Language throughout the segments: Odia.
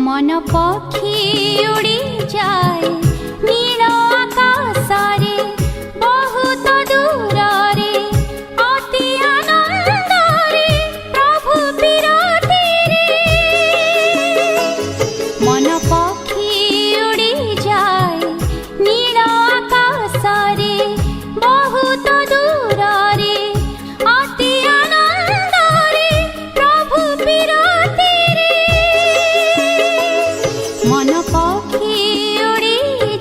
मन पक्षी उड़ी जाए नील आकाशरे बहुत दूर रे अति आनंद रे प्रभु विरोधी रे। मन पक्षी उड़ी जाए नील आकाशरे बहुत दूर रे अति आनंद रे प्रभु विरोधी रे। मन पक्षी उड़ी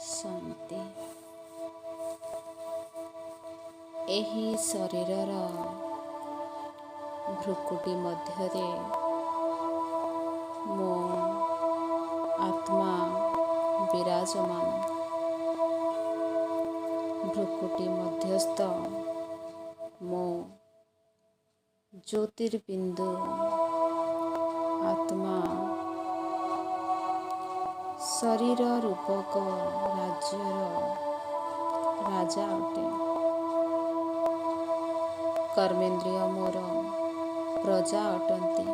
ଶାନ୍ତି। ଏହି ଶରୀରର ଭ୍ରୁକୁଟି ମଧ୍ୟରେ ମୋ ଆତ୍ମା ବିରାଜମାନ। ଭ୍ରୁକୁଟି ମଧ୍ୟସ୍ଥ ମୋ ଜ୍ୟୋତିର୍ବିନ୍ଦୁ ଆତ୍ମା ଶରୀର ରୂପକ ରାଜ୍ୟର ରାଜା ଅଟେ। କର୍ମେନ୍ଦ୍ରିୟ ମୋର ପ୍ରଜା ଅଟନ୍ତି।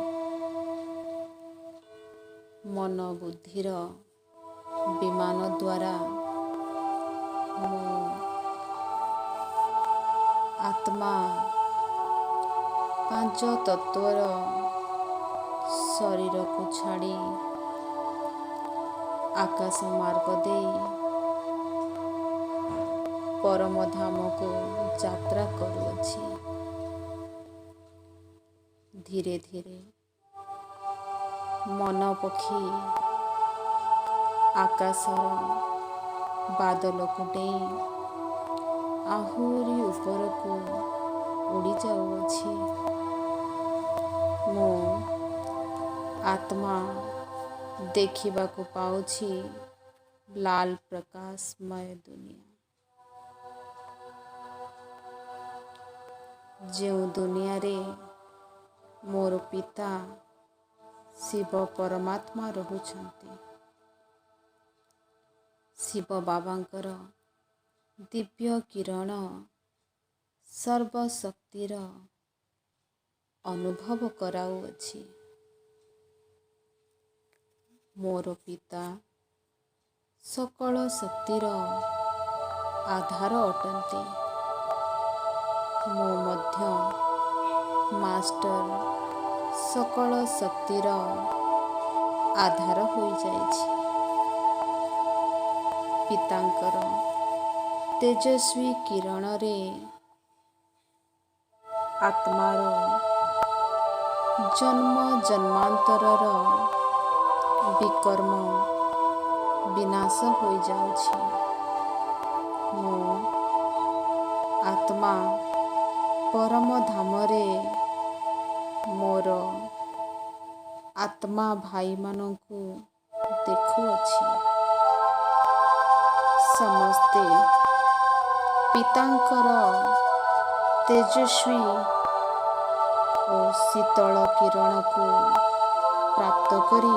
ମନ ବୁଦ୍ଧିର ବିମାନ ଦ୍ୱାରା ମୁଁ ଆତ୍ମା ପାଞ୍ଚ ତତ୍ଵର ଶରୀରକୁ ଛାଡ଼ି ଆକାଶ ମାର୍ଗ ଦେଇ ପରମ ଧାମକୁ ଯାତ୍ରା କରୁଅଛି। ଧୀରେ ଧୀରେ ମନ ପକ୍ଷୀ ଆକାଶର ବାଦଲକୁ ଡେଇଁ ଆହୁରି ଉପରକୁ ଉଡ଼ି ଯାଉଅଛି। ମୁଁ ଆତ୍ମା ଦେଖିବାକୁ ପାଉଛି ଲାଲ ପ୍ରକାଶମୟ ଦୁନିଆ। ଯେଉଁ ଦୁନିଆରେ ମୋର ପିତା ଶିବ ପରମାତ୍ମା ରହୁଛନ୍ତି। ଶିବ ବାବାଙ୍କର ଦିବ୍ୟ କିରଣ ସର୍ବଶକ୍ତିର ଅନୁଭବ କରାଉଅଛି। ମୋର ପିତା ସକଳ ଶକ୍ତିର ଆଧାର ଅଟନ୍ତି। ମୁଁ ମଧ୍ୟ ମାଷ୍ଟର ସକଳ ଶକ୍ତିର ଆଧାର ହୋଇଯାଇଛି। ପିତାଙ୍କର ତେଜସ୍ୱୀ କିରଣରେ ଆତ୍ମାର ଜନ୍ମ ଜନ୍ମାନ୍ତରର ବିକର୍ମ ବିନାଶ ହୋଇଯାଉଛି। ମୁଁ ଆତ୍ମା ପରମ ଧାମରେ ମୋର ଆତ୍ମା ଭାଇମାନଙ୍କୁ ଦେଖୁଅଛି। ସମସ୍ତେ ପିତାଙ୍କର ତେଜସ୍ୱୀ ଓ ଶୀତଳ କିରଣକୁ ପ୍ରାପ୍ତ କରି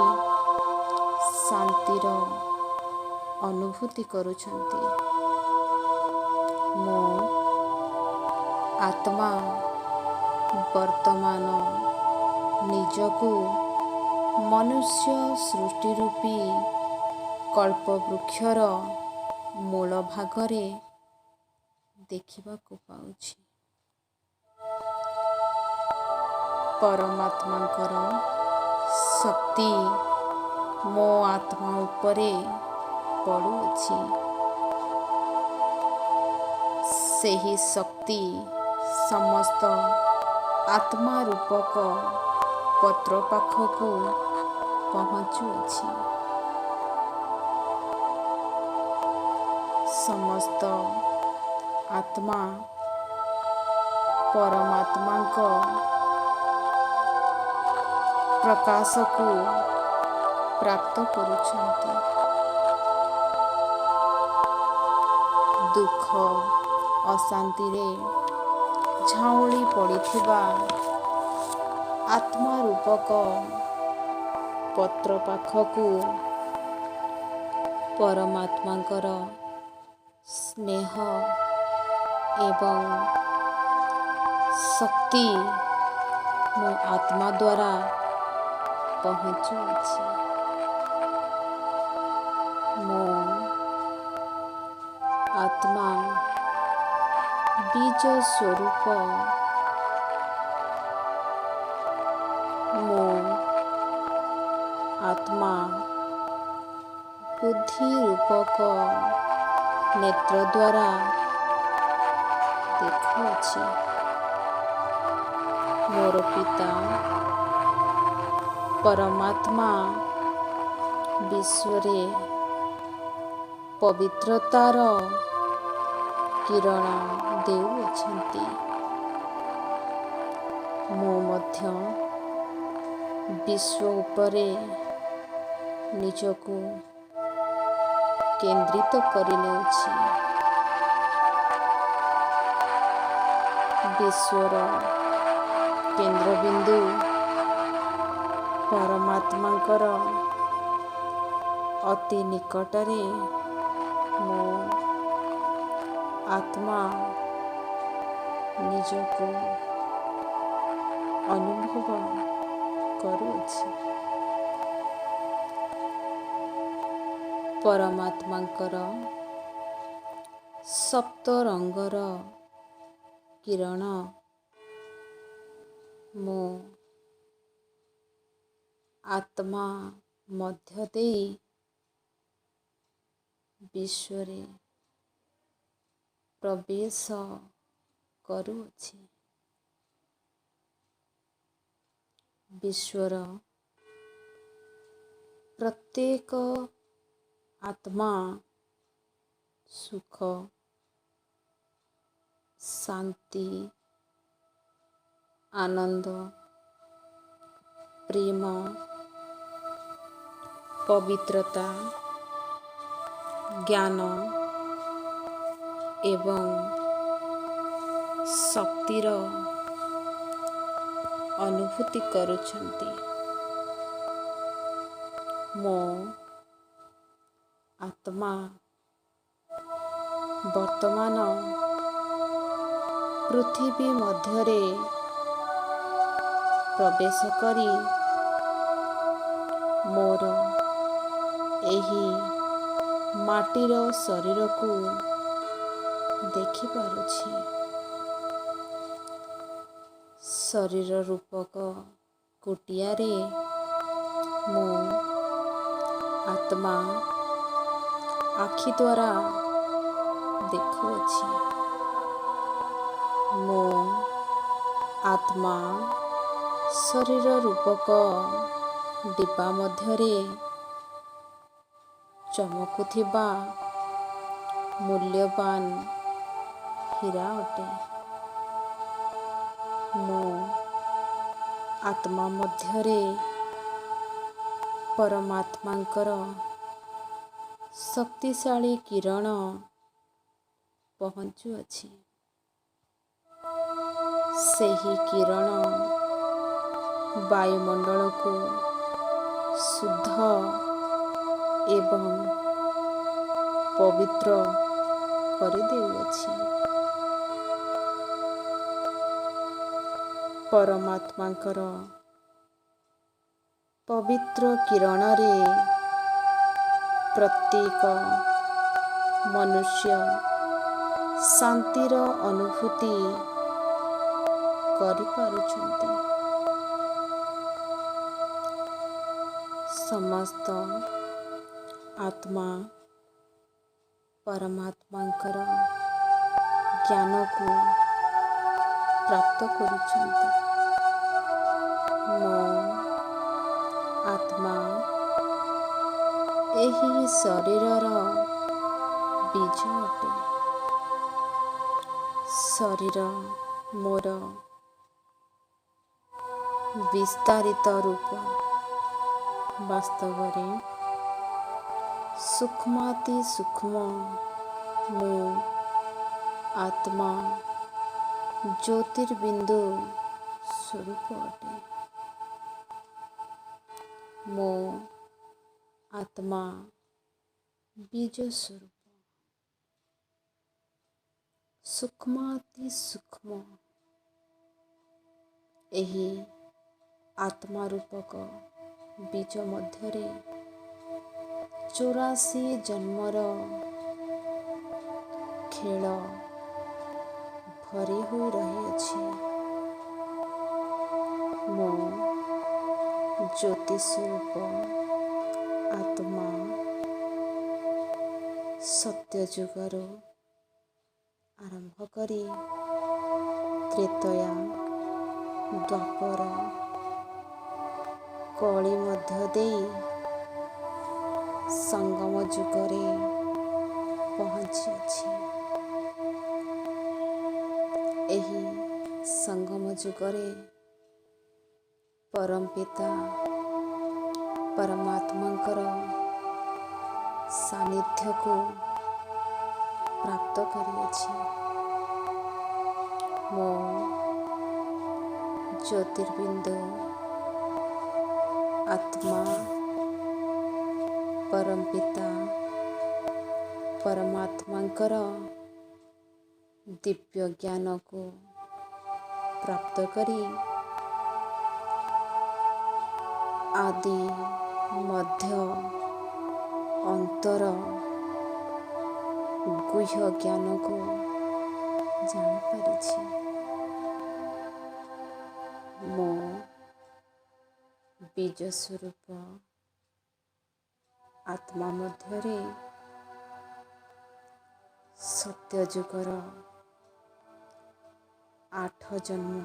ଶାନ୍ତିର ଅନୁଭୂତି କରୁଛନ୍ତି। ମୁଁ ଆତ୍ମା ବର୍ତ୍ତମାନ ନିଜକୁ ମନୁଷ୍ୟ ସୃଷ୍ଟି ରୂପୀ କଳ୍ପବୃକ୍ଷର ମୂଳ ଭାଗରେ ଦେଖିବାକୁ ପାଉଛି। ପରମାତ୍ମାଙ୍କର ଶକ୍ତି ମୋ ଆତ୍ମା ଉପରେ ପଡ଼ୁଅଛି। ସେହି ଶକ୍ତି ସମସ୍ତ ଆତ୍ମା ରୂପକ ପତ୍ର ପାଖକୁ ପହଞ୍ଚୁଅଛି। ସମସ୍ତ ଆତ୍ମା ପରମାତ୍ମାଙ୍କ ପ୍ରକାଶକୁ ପ୍ରାପ୍ତ କରୁଛନ୍ତି। ଦୁଃଖ ଅଶାନ୍ତିରେ ଝାଉଁଳି ପଡ଼ିଥିବା ଆତ୍ମା ରୂପକ ପତ୍ର ପାଖକୁ ପରମାତ୍ମାଙ୍କର ସ୍ନେହ ଏବଂ ଶକ୍ତି ମୋ ଆତ୍ମା ଦ୍ୱାରା ପହଞ୍ଚୁଅଛି। ମୋ ଆତ୍ମା ବୀଜ ସ୍ୱରୂପ। ମୋ ଆତ୍ମା ବୁଦ୍ଧି ରୂପକ ନେତ୍ର ଦ୍ୱାରା ଦେଖୁଅଛି। ମୋର ପିତା ପରମାତ୍ମା ବିଶ୍ୱରେ ପବିତ୍ରତାର କିରଣ ଦେଉଅଛନ୍ତି। ମୁଁ ମଧ୍ୟ ବିଶ୍ୱ ଉପରେ ନିଜକୁ କେନ୍ଦ୍ରିତ କରିନେଉଛି। ବିଶ୍ୱର କେନ୍ଦ୍ରବିନ୍ଦୁ ପରମାତ୍ମାଙ୍କର ଅତି ନିକଟରେ ମୋ ଆତ୍ମା ନିଜକୁ ଅନୁଭବ କରୁଅଛି। ପରମାତ୍ମାଙ୍କର ସପ୍ତ ରଙ୍ଗର କିରଣ ମୋ ଆତ୍ମା ମଧ୍ୟ ଦେଇ ବିଶ୍ୱରେ ପ୍ରବେଶ କରୁଅଛି। ବିଶ୍ୱର ପ୍ରତ୍ୟେକ ଆତ୍ମା ସୁଖ, ଶାନ୍ତି, ଆନନ୍ଦ, ପ୍ରେମ, ପବିତ୍ରତା, ଜ୍ଞାନ ଏବଂ ଶକ୍ତିର ଅନୁଭୂତି କରୁଛନ୍ତି। ମୋ ଆତ୍ମା ବର୍ତ୍ତମାନ ପୃଥିବୀ ମଧ୍ୟରେ ପ୍ରବେଶ କରି ମୋର ଏହି ମାଟିର ଶରୀରକୁ ଦେଖିପାରୁଛି। ଶରୀର ରୂପକ କୁଟିଆରେ ମୁଁ ଆତ୍ମା ଆଖି ଦ୍ୱାରା ଦେଖୁଅଛି। ମୋ ଆତ୍ମା ଶରୀର ରୂପକ ଡିବା ମଧ୍ୟରେ ଚମକୁଥିବା ମୂଲ୍ୟବାନ ହୀରା ଅଟେ। ମୋ ଆତ୍ମା ମଧ୍ୟରେ ପରମାତ୍ମାଙ୍କର ଶକ୍ତିଶାଳୀ କିରଣ ପହଞ୍ଚୁଅଛି। ସେହି କିରଣ ବାୟୁମଣ୍ଡଳକୁ ଶୁଦ୍ଧ ଏବଂ ପବିତ୍ର କରିଦେଉଅଛି। ପରମାତ୍ମାଙ୍କର ପବିତ୍ର କିରଣରେ ପ୍ରତ୍ୟେକ ମନୁଷ୍ୟ ଶାନ୍ତିର ଅନୁଭୂତି କରିପାରୁଛନ୍ତି। ସମସ୍ତ ଆତ୍ମା ପରମାତ୍ମାଙ୍କର ଜ୍ଞାନକୁ ପ୍ରାପ୍ତ କରୁଛନ୍ତି। ମୋ ଆତ୍ମା ଏହି ଶରୀରର ବୀଜ ଅଟେ। ଶରୀର ମୋର ବିସ୍ତାରିତ ରୂପ। ବାସ୍ତବରେ ସୂକ୍ଷ୍ମାତି ସୂକ୍ଷ୍ମ ମୁଁ ଆତ୍ମା ଜ୍ୟୋତିର୍ବିନ୍ଦୁ ସ୍ୱରୂପ ଅଟେ। ମୋ ଆତ୍ମା ବୀଜ ସ୍ୱରୂପ। ସୂକ୍ଷ୍ମାତି ସୂକ୍ଷ୍ମ ଏହି ଆତ୍ମା ରୂପକ ବୀଜ ମଧ୍ୟରେ 84 ଜନ୍ମର ଖେଳ ଭରି ହୋଇ ରହିଅଛି। ମୋ ଜ୍ୟୋତି ସ୍ୱରୂପ ଆତ୍ମା ସତ୍ୟ ଯୁଗରୁ ଆରମ୍ଭ କରି ତ୍ରେତୟା ଦ୍ୱାପର କଳି ମଧ୍ୟ ଦେଇ ସଙ୍ଗମ ଯୁଗରେ ପହଞ୍ଚିଅଛି। ଏହି ସଙ୍ଗମ ଯୁଗରେ ପରମପିତା ପରମାତ୍ମାଙ୍କର ସାନ୍ନିଧ୍ୟକୁ ପ୍ରାପ୍ତ କରିଅଛି। ମୋ ଜ୍ୟୋତିର୍ବିନ୍ଦୁ ଆତ୍ମା ପରମପିତା ପରମାତ୍ମାଙ୍କର ଦିବ୍ୟ ଜ୍ଞାନକୁ ପ୍ରାପ୍ତ କରି ଆଦି ମଧ୍ୟ ଅନ୍ତର ଗୁହ୍ୟ ଜ୍ଞାନକୁ ଜାଣିପାରିଛି। ମୋ ବୀଜ ସ୍ୱରୂପ ଆତ୍ମା ମଧ୍ୟରେ ସତ୍ୟ ଯୁଗର 8 ଜନ୍ମ,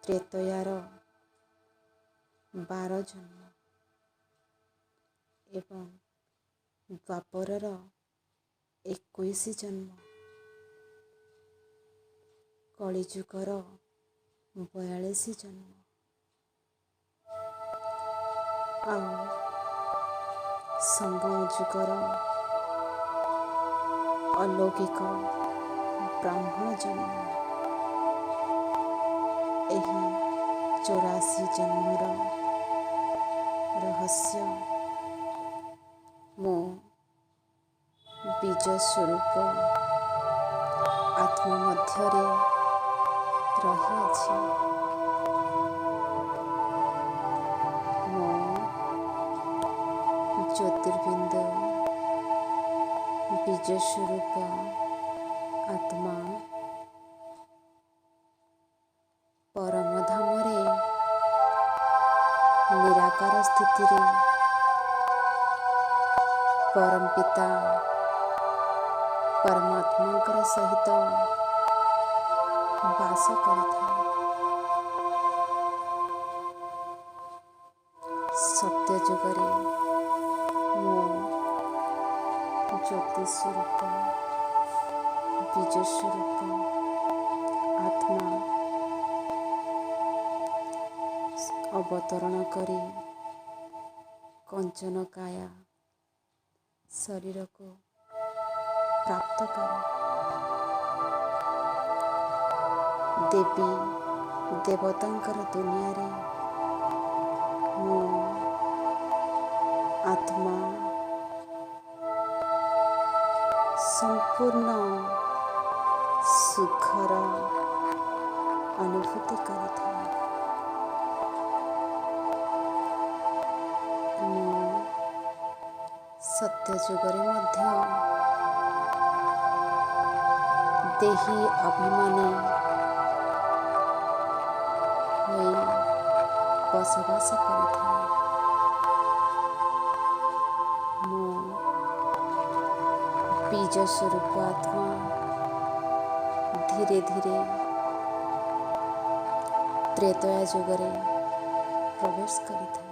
ତ୍ରେତୟାର 12 ଜନ୍ମ ଏବଂ ଦ୍ୱାପରର 21 ଜନ୍ମ, କଳିଯୁଗର 42 ଜନ୍ମ ଆଉ ସଙ୍ଗମ ଯୁଗର ଅଲୌକିକ ବ୍ରାହ୍ମଣ ଜନ୍ମ। ଏହି 84 ଜନ୍ମର ରହସ୍ୟ ମୋ ବୀଜ ସ୍ୱରୂପ ଆତ୍ମା ମଧ୍ୟରେ ରହିଅଛି। ମୋ ଜ୍ୟୋତିର୍ବିନ୍ଦୁ ବୀଜ ସ୍ୱରୂପ ଆତ୍ମା ପରମଧାମରେ ନିରାକାର ସ୍ଥିତିରେ ପରମପିତା ପରମାତ୍ମାଙ୍କର ସହିତ ବାସ କରିଥାଏ। ସତ୍ୟ ଯୁଗରେ ମୋ ଜ୍ୟୋତି ସ୍ୱରୂପ ବୀଜ ସ୍ୱରୂପ ଆତ୍ମା ଅବତରଣ କରି କଞ୍ଚନକାୟା ଶରୀରକୁ ପ୍ରାପ୍ତ କରେ। ଦେବୀ ଦେବତାଙ୍କର ଦୁନିଆରେ ମୁଁ ଆତ୍ମା ସମ୍ପୂର୍ଣ୍ଣ ସୁଖର ଅନୁଭୂତି କରିଥାଏ। ମୁଁ ସତ୍ୟ ଯୁଗରେ ମଧ୍ୟ ଦେହୀ ଅଭିମାନୀ ହୋଇ ବସବାସ କରିଥାଏ। ମୁଁ ବୀଜ ସ୍ୱରୂପ ଆତ୍ମା ଧୀରେ ଧୀରେ ତ୍ରେତୟା ଯୁଗରେ ପ୍ରବେଶ କରିଥାଏ।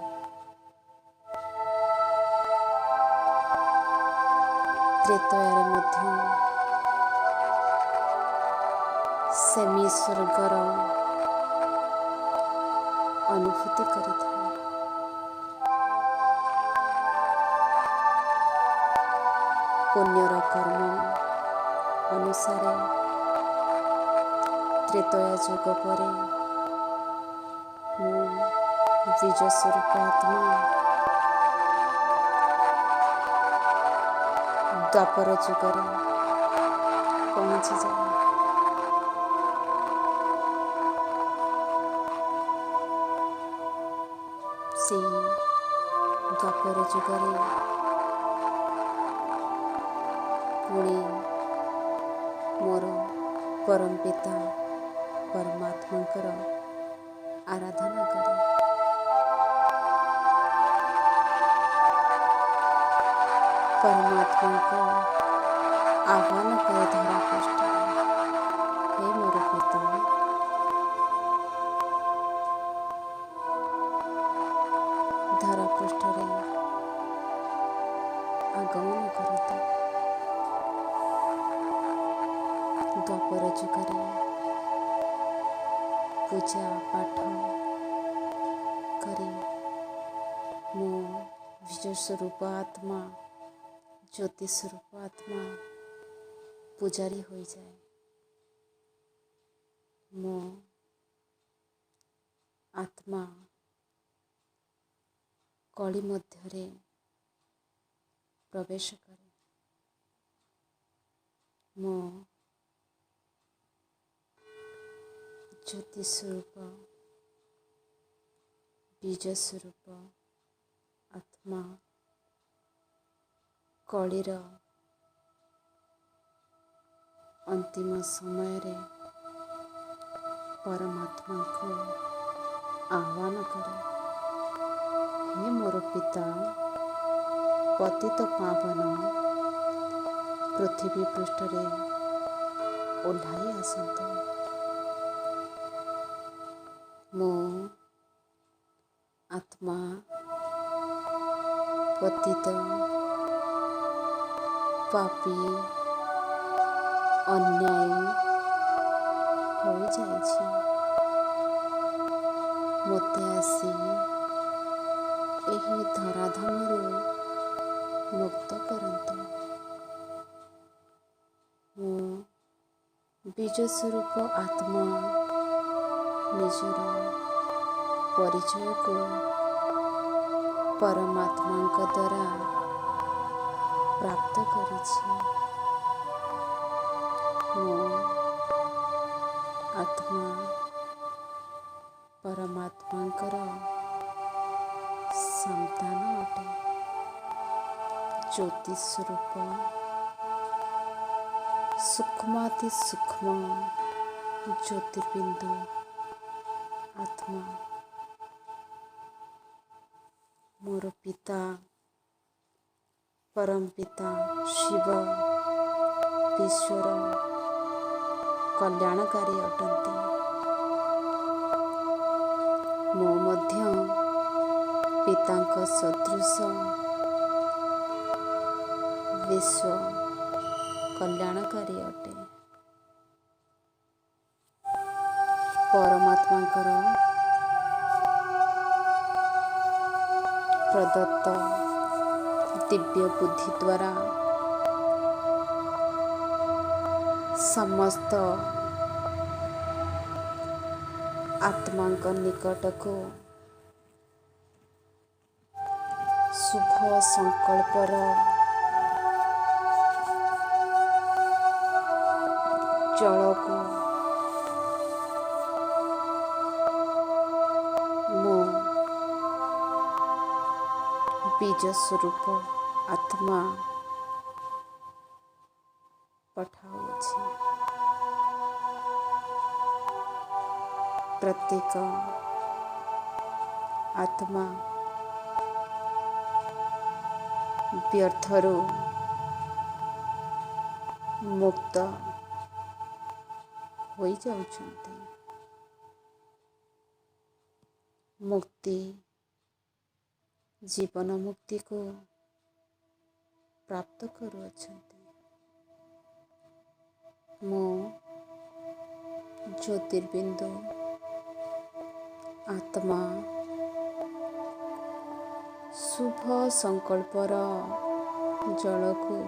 ତ୍ରେତୟାରେ ମଧ୍ୟ ସେମି ସ୍ୱର୍ଗର ଅନୁଭୂତି କରିଥାଏ। ପୁଣ୍ୟର କର୍ମ ଅନୁସାରେ ତ୍ରେତୟା ଯୁଗ ପରେ ମୁଁ ବୀଜ ସ୍ୱରୂପ ଆତ୍ମା ଦ୍ୱାପର ଯୁଗରେ ପହଞ୍ଚିଯାଏ। ସେହି ଦ୍ୱାପର ଯୁଗରେ ପୁଣି ମୋର ପରମ ପିତା ପରମାତ୍ମାଙ୍କର ଆରାଧନା କରେ। ପରମାତ୍ମାଙ୍କୁ ଆହ୍ୱାନ କରେ ଧରା ପୃଷ୍ଠରେ, ହେ ମୋର ପିତା, ଧରା ପୃଷ୍ଠରେ ଆଗମନ କରନ୍ତୁ। ଦ୍ୱାପର ଯୁଗରେ ପୂଜା ପାଠ କରି ମୁଁ ବୀଜ ସ୍ୱରୂପ ଆତ୍ମା, ଜ୍ୟୋତି ସ୍ୱରୂପ ଆତ୍ମା ପୂଜାରୀ ହୋଇଯାଏ। ମୋ ଆତ୍ମା କଳି ମଧ୍ୟରେ ପ୍ରବେଶ କରେ। ମୋ ଜ୍ୟୋତି ସ୍ୱରୂପ ବୀଜ ସ୍ୱରୂପ ଆତ୍ମା କଳିର ଅନ୍ତିମ ସମୟରେ ପରମାତ୍ମାଙ୍କୁ ଆହ୍ୱାନ କରେ, ହେ ମୋର ପିତା, ପତିତ ପାବନ ପୃଥିବୀ ପୃଷ୍ଠରେ ଓହ୍ଲାଇ ଆସନ୍ତୁ। ମୋ ଆତ୍ମା ପତିତ ପାପୀ ଅନ୍ୟାୟୀ ହୋଇଯାଇଛି। ମୋତେ ଆସି ଏହି ଧରାଧାମରୁ ମୁକ୍ତ କରନ୍ତୁ। ମୁଁ ବୀଜ ସ୍ୱରୂପ ଆତ୍ମା ନିଜର ପରିଚୟକୁ ପରମାତ୍ମାଙ୍କ ଦ୍ୱାରା ପ୍ରାପ୍ତ କରିଛି। ମୁଁ ଆତ୍ମା ପରମାତ୍ମାଙ୍କର ସନ୍ତାନ ଅଟେ। ଜ୍ୟୋତି ସ୍ୱରୂପ ସୂକ୍ଷ୍ମାତି ସୂକ୍ଷ୍ମ ଜ୍ୟୋତିର୍ବିନ୍ଦୁ ଆତ୍ମା। ମୋର ପିତା ପରମ ପିତା ଶିବ ବିଶ୍ୱର କଲ୍ୟାଣକାରୀ ଅଟନ୍ତି। ମୁଁ ମଧ୍ୟ ପିତାଙ୍କ ସଦୃଶ ବିଶ୍ୱ କଲ୍ୟାଣକାରୀ ଅଟେ। ପରମାତ୍ମାଙ୍କର ପ୍ରଦତ୍ତ ଦିବ୍ୟ ବୁଦ୍ଧି ଦ୍ୱାରା ସମସ୍ତ ଆତ୍ମାଙ୍କ ନିକଟକୁ ଶୁଭ ସଂକଳ୍ପର ଜଳକୁ ବୀଜ ସ୍ୱରୂପ ଆତ୍ମା ପଠାଉଛି। ପ୍ରତ୍ୟେକ ଆତ୍ମା ବ୍ୟର୍ଥରୁ ମୁକ୍ତ ହୋଇଯାଉଛନ୍ତି। ମୁକ୍ତି ଜୀବନ ମୁକ୍ତିକୁ ପ୍ରାପ୍ତ କରୁଅଛନ୍ତି। ମୁଁ ଜ୍ୟୋତିର୍ବିନ୍ଦୁ ଆତ୍ମା ଶୁଭ ସଂକଳ୍ପର ଜଳକୁ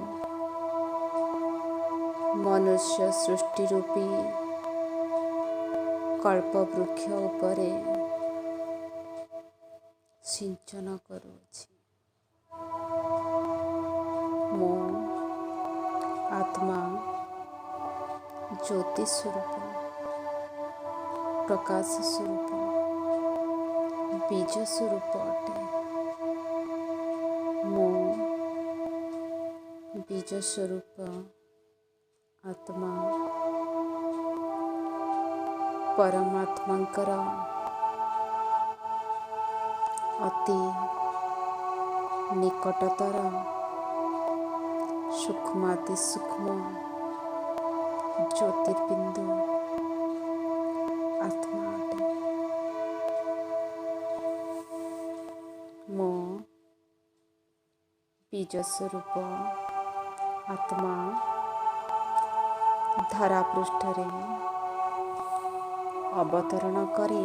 ମନୁଷ୍ୟ ସୃଷ୍ଟି ରୂପୀ କଳ୍ପବୃକ୍ଷ ଉପରେ ସିଞ୍ଚନ କରୁଅଛି। ମୁଁ ଆତ୍ମା ଜ୍ୟୋତି ସ୍ୱରୂପ, ପ୍ରକାଶ ସ୍ୱରୂପ, ବୀଜ ସ୍ୱରୂପ ଅଟେ। ମୁଁ ବୀଜ ସ୍ୱରୂପ ଆତ୍ମା ପରମାତ୍ମାଙ୍କର ଅତି ନିକଟତର ସୂକ୍ଷ୍ମାତି ସୂକ୍ଷ୍ମ ଜ୍ୟୋତିର୍ବିନ୍ଦୁ ଆତ୍ମା ଅଟେ। ମୁଁ ବୀଜ ସ୍ୱରୂପ ଆତ୍ମା ଧରା ପୃଷ୍ଠରେ ଅବତରଣ କରି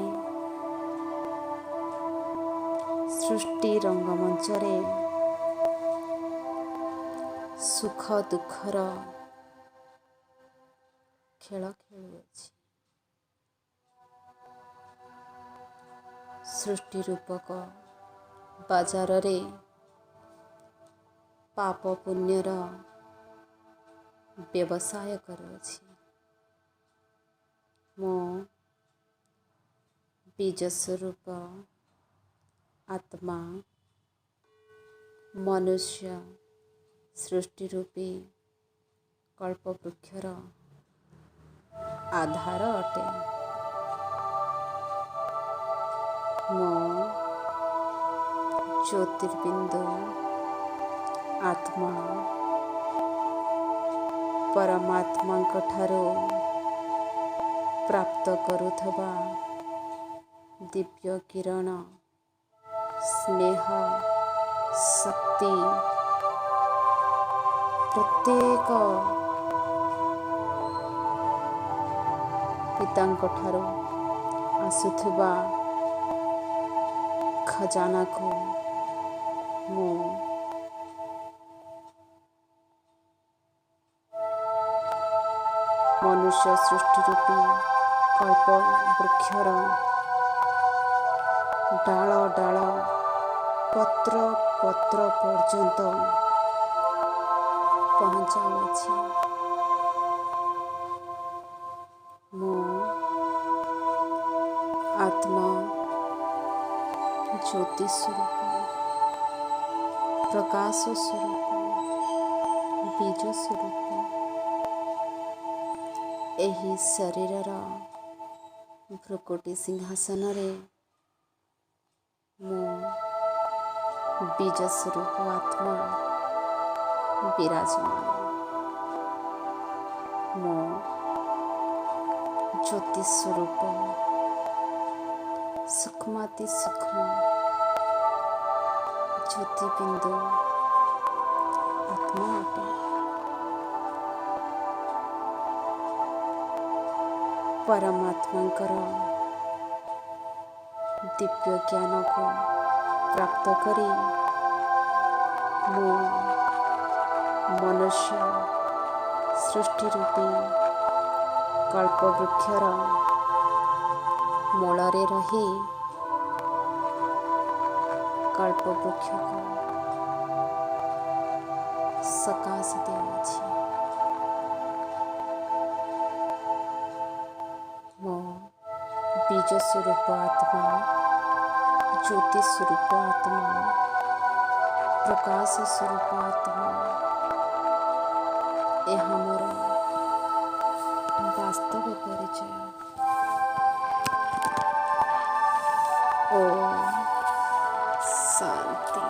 ସୃଷ୍ଟି ରଙ୍ଗମଞ୍ଚରେ ସୁଖ ଦୁଃଖର ଖେଳ ଖେଳୁଅଛି। ସୃଷ୍ଟି ରୂପକ ବାଜାରରେ ପାପ ପୁଣ୍ୟର ବ୍ୟବସାୟ କରୁଅଛି। ମୁଁ ବୀଜ ସ୍ୱରୂପ ଆତ୍ମା ମନୁଷ୍ୟ ସୃଷ୍ଟି ରୂପୀ କଳ୍ପବୃକ୍ଷର ଆଧାର ଅଟେ। ମୁଁ ଜ୍ୟୋତିର୍ବିନ୍ଦୁ ଆତ୍ମା ପରମାତ୍ମାଙ୍କ ଠାରୁ ପ୍ରାପ୍ତ କରୁଥିବା ଦିବ୍ୟ କିରଣ, ସ୍ନେହ, ଶକ୍ତି ପ୍ରତ୍ୟେକ ପିତାଙ୍କ ଠାରୁ ଆସୁଥିବା ଖଜାନାକୁ ମୁଁ ମନୁଷ୍ୟ ସୃଷ୍ଟି ରୂପୀ କଳ୍ପ ବୃକ୍ଷର ଡାଳ ଡାଳ ପତ୍ର ପତ୍ର ପର୍ଯ୍ୟନ୍ତ ପହଞ୍ଚାଉଅଛି। ମୁଁ ଆତ୍ମା ଜ୍ୟୋତି ସ୍ୱରୂପ, ପ୍ରକାଶ ସ୍ୱରୂପ, ବୀଜ ସ୍ୱରୂପ। ଏହି ଶରୀରର ଭ୍ରୁକୁଟି ସିଂହାସନରେ ମୁଁ ବୀଜ ସ୍ୱରୂପ ଆତ୍ମା ବିରାଜମାନ। ମୁଁ ଜ୍ୟୋତି ସ୍ୱରୂପ ସୂକ୍ଷ୍ମାତି ସୂକ୍ଷ୍ମ ଜ୍ୟୋତିର୍ବିନ୍ଦୁ ଆତ୍ମା ଅଟେ। ପରମାତ୍ମାଙ୍କର ଦିବ୍ୟ ଜ୍ଞାନକୁ ପ୍ରାପ୍ତ କରି ମୁଁ ମନୁଷ୍ୟ ସୃଷ୍ଟି ରୂପୀ କଳ୍ପବୃକ୍ଷର ମୂଳରେ ରହି କଳ୍ପବୃକ୍ଷକୁ ସକାଶ ଦେଉଅଛି। ମୁଁ ବୀଜ ସ୍ୱରୂପ ଆତ୍ମା ଜ୍ୟୋତି ସ୍ୱରୂପ ଆତ୍ମା ପ୍ରକାଶ ସ୍ୱରୂପ ଆତ୍ମା ଏହା ମୋର ବାସ୍ତବ ପରିଚୟ। ଓମ୍ ଶାନ୍ତି।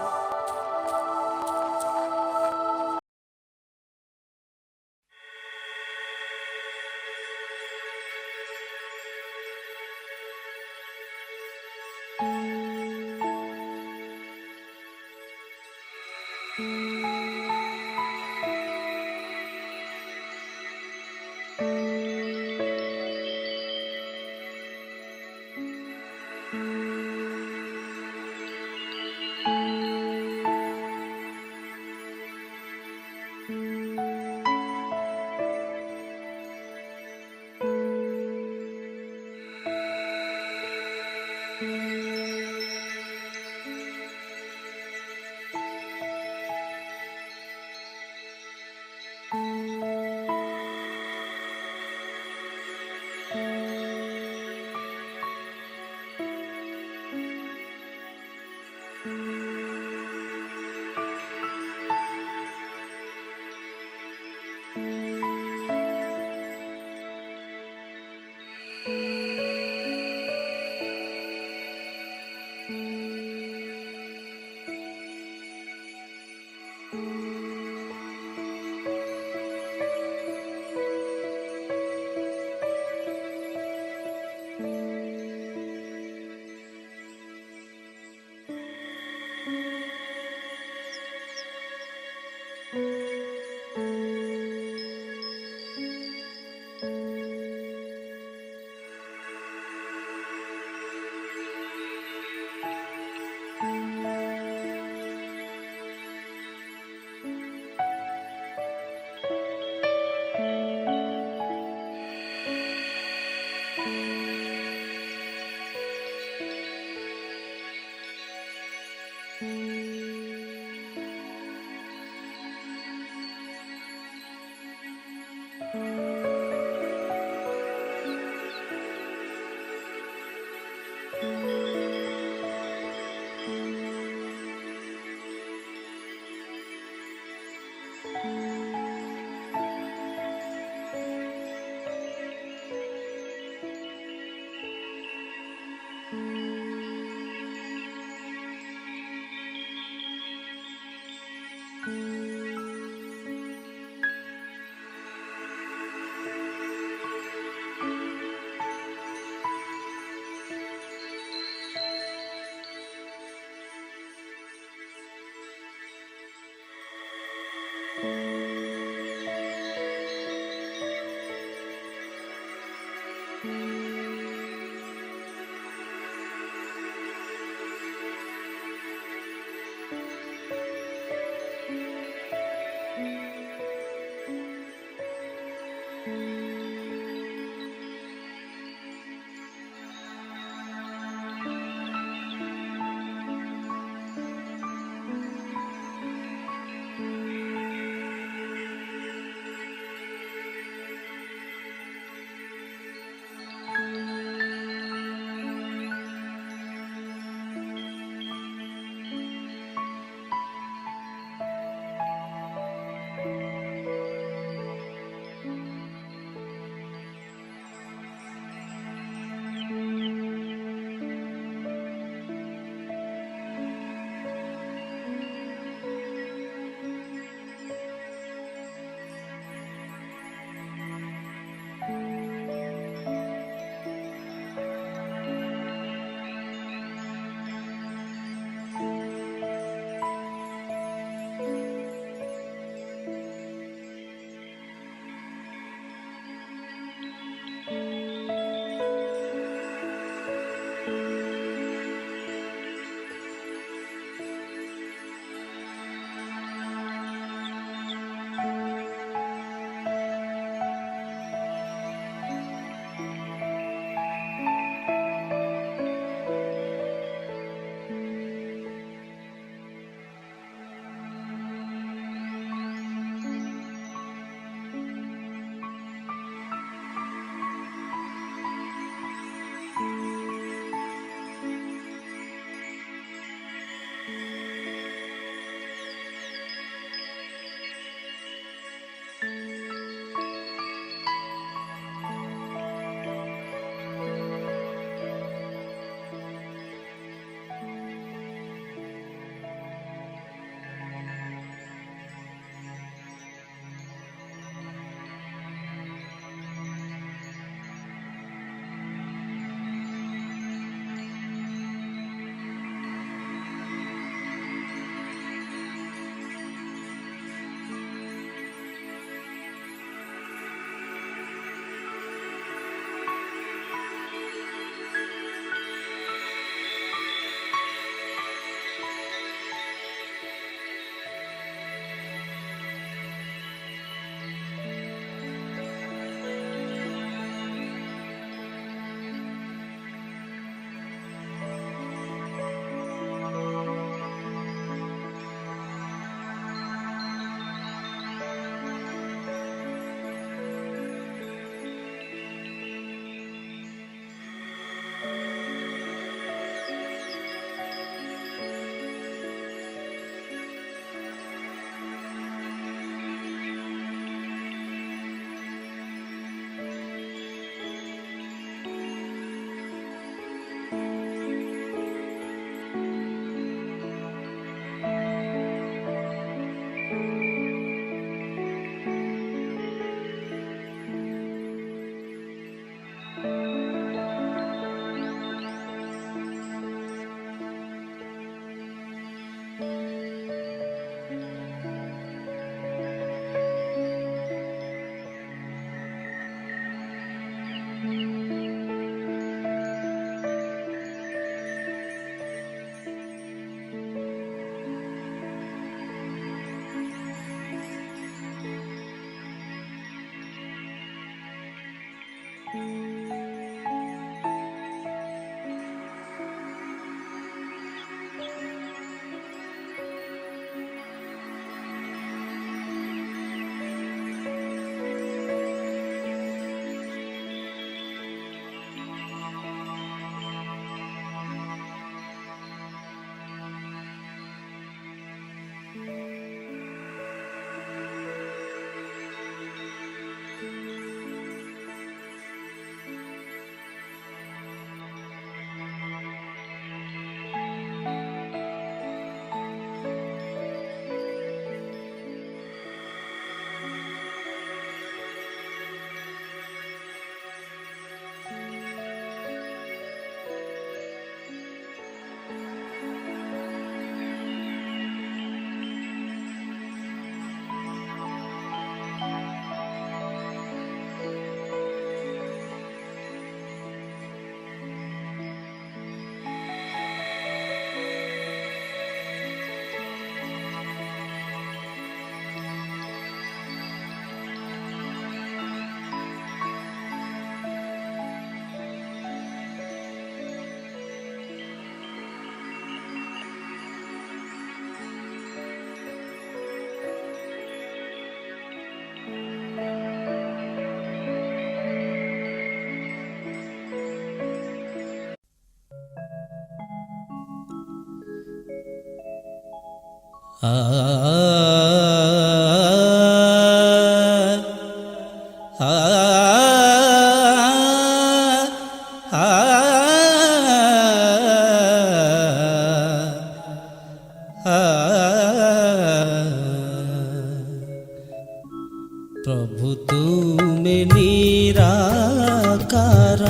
प्रभु तुमे निराकार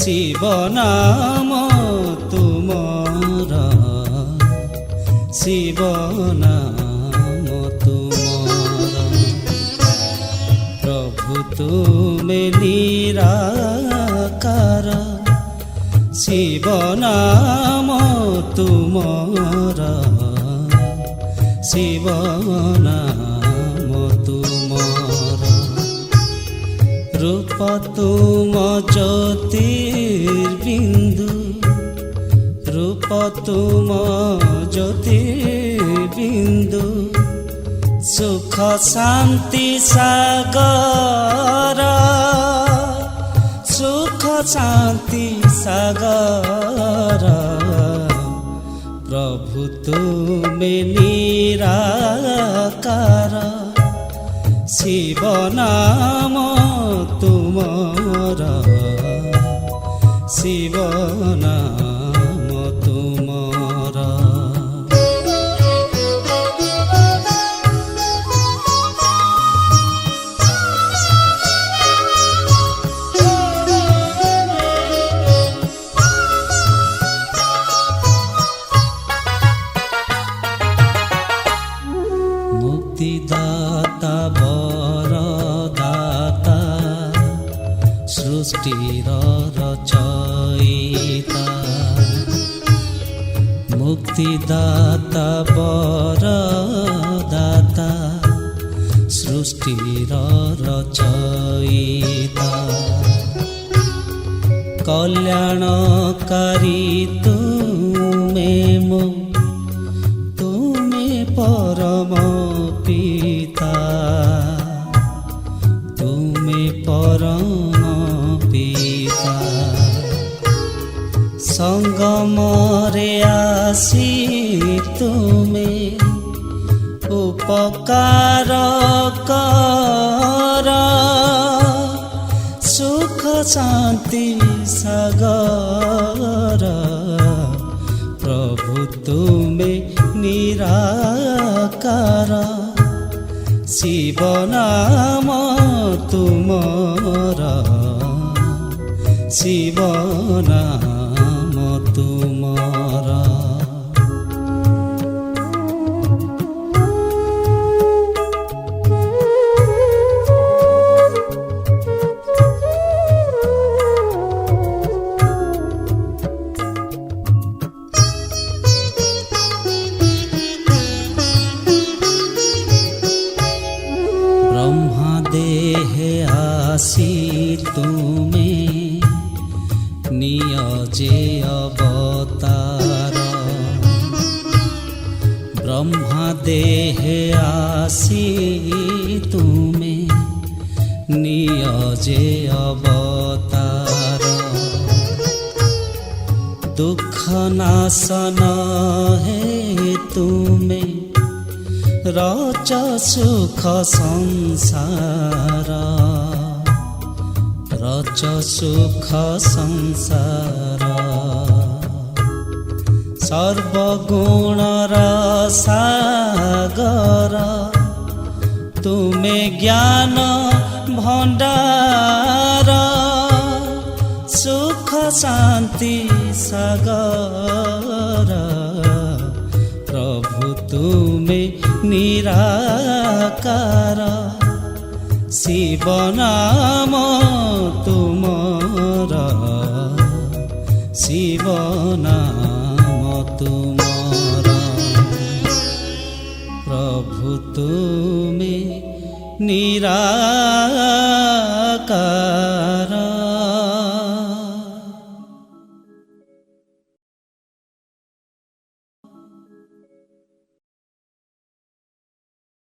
शिव नाम तुमरा शिव नाम तुमरा प्रभु तुमे निराकार शिव नाम तुमरा शिव नाम तुमरा रूप तुम ज्योतिर्बिंदु रूप तुम ज्योतिर्बिंदु सुख शांति सागर सुख शांति सागर प्रभु तुमे निराकार शिव नाम तुमरा शिव नाम तुमरा मुक्तिदाता बरदाता सृष्टिर रचयिता मुक्तिदाता बरदाता सृष्टिर रचयिता कल्याणकारी तुमे मो तुमे परम पिता तुमे परम पिता संगम रे आसी तुमे उपकार कर सुख शांति सागर प्रभु तुमे निराकार शिव नाम तुमरा शिव नाम तुमरा ब्रह्मा देहे ଆସି ତୁମେ ନିଅ ଯେ ଅବତାର ବ୍ରହ୍ମା ଦେହେ ଆସି ତୁମେ ନିଅ ଯେ ଅବତାର ଦୁଃଖ ନାଶନ ହେ ତୁମେ ରଚ ସୁଖ ସଂସାର ରଚ ସୁଖ ସଂସାର ସର୍ବଗୁଣର ସାଗର ତୁମେ ଜ୍ଞାନ ଭଣ୍ଡାର ସୁଖ ଶାନ୍ତି ସାଗର ପ୍ରଭୁ ତୁମେ ନିରାକାର ଶିବ ନାମ ତୁମର ଶିବ ନାମ ତୁମର ପ୍ରଭୁ ତୁମେ ନିରାକାର